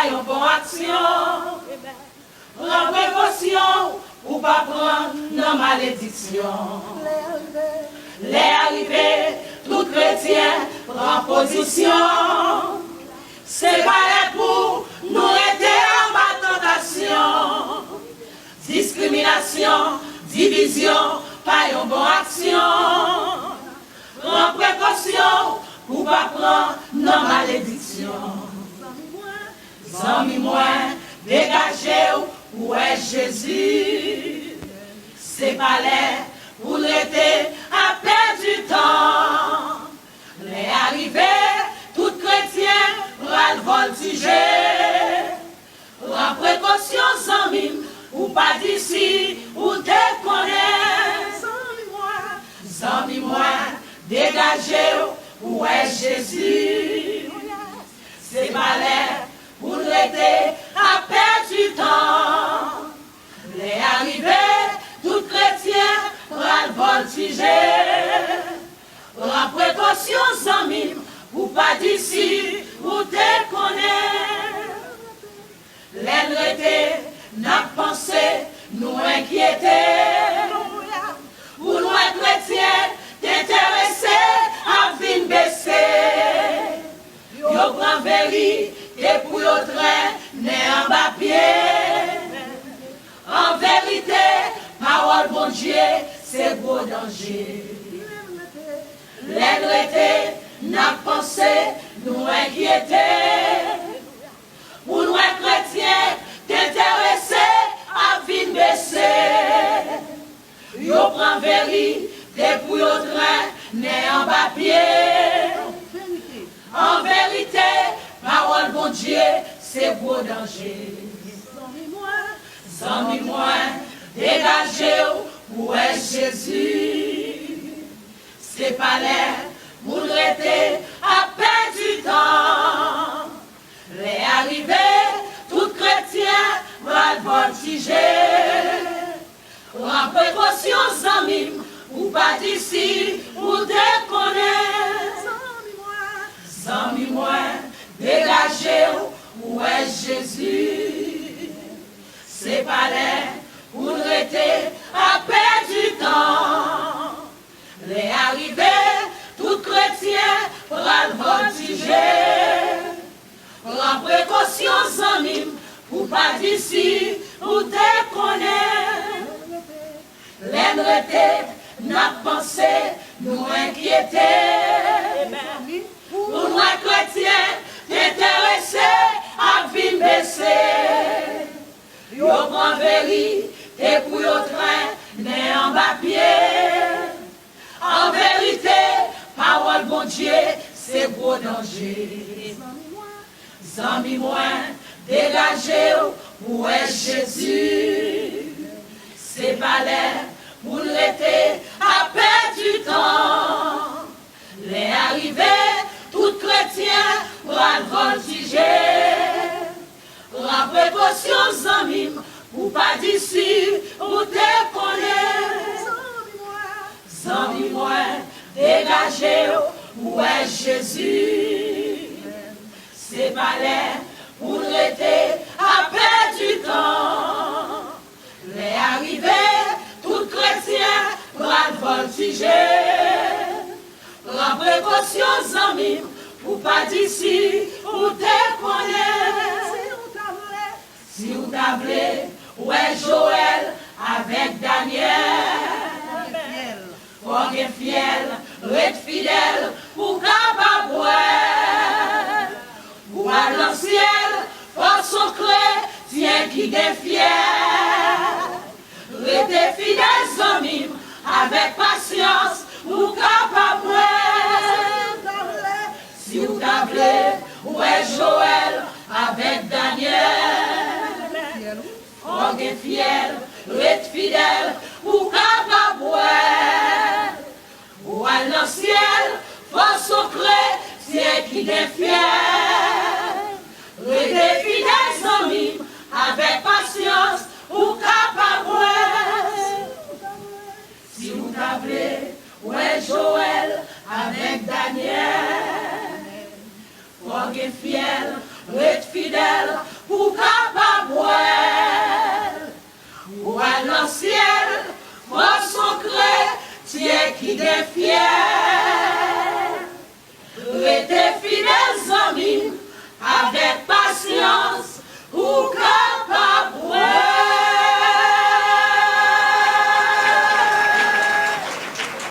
pas une bonne action. Prends précaution pour pas prendre nos malédictions. Les arrivés, tout chrétien prend position. C'est pas pour nous aider en bas tentation. Discrimination, division, pas une bonne action. Prends précaution pour pas prendre nos malédictions. Zami moi, dégagez où est Jésus. C'est pas l'air pour l'été à perdre du temps. Les arrivés, tout chrétien, ras le voltiger. Prends précaution, zami, ou pas d'ici, ou déconner. Zami moi, dégagez où est Jésus. C'est pas l'air pour l'été à perdre du temps. Les arrivés, tout chrétien, ras le voltiger. Prends précaution, zami, ou pas d'ici, ou déconner. L'enreté, n'a pensé, nous inquiéter. Ou nous chrétiens, t'intéresser à vin baisser. Yo prend vérité et pour yo train n'est en bas pied. En vérité, parole bon Dieu, c'est gros danger. L'enreté, n'a pensé, nous inquiéter. Ou nous chrétiens, t'intéresser à vin baisser. Yo prend vérité et pour yo train n'est en bas pied. En vérité, parole bon Dieu, c'est gros danger. Zami moi, dégagez où est Jésus. C'est pas l'air pour l'été à perdre du temps. Les arrivés, tout chrétien, va le voltiger. Prends précaution, zami, ou pas d'ici, ou déconner. Zami moi, dégagez où est Jésus. C'est pas l'air pour l'été à perdre du temps. Les arrivés, tout chrétien, va le voltiger. Prends précaution, zami, ou pas d'ici, ou déconner. L'enreté, n'a pensé, nous inquiéter. Pour nous chrétiens, t'intéresser à vin baisser. Yo prend vérité et pour yo train n'est en bas pied. En vérité, parole bon Dieu, c'est gros danger. Zami moi, dégagez où est Jésus. C'est pas l'air pour l'été à perdre du temps. Les arrivés, tout chrétien, va le voltiger. Prends précaution, zami, ou pas d'ici, ou déconner. Zami moi, dégagez où est Jésus. C'est pas l'air pour l'été à perdre du temps. Les arrivés, tout chrétien, va le voltiger. Prends précaution, zami, ou pas d'ici, ou déconner. Si vous tablez, où est Joël avec Daniel? Faut être fiel, être fidèle, pour capable. Ou à l'ancien, faut son clé, tiens qui est fier. Restez fidèle, zami, avec patience, ou capable. Si vous tablez, où est Joël avec Daniel? Faut être fiel, être fidèle, ou capable. Ou à l'ancien, faut son clé, tiens qui est fier. Restez fidèle, zami, avec patience, ou capable. Si vous tablez, où est Joël avec Daniel? Faut être fiel, être fidèle, pour capable ou à l'ancien, moi son chrétien qui est fier. Restez fidèles amis, avec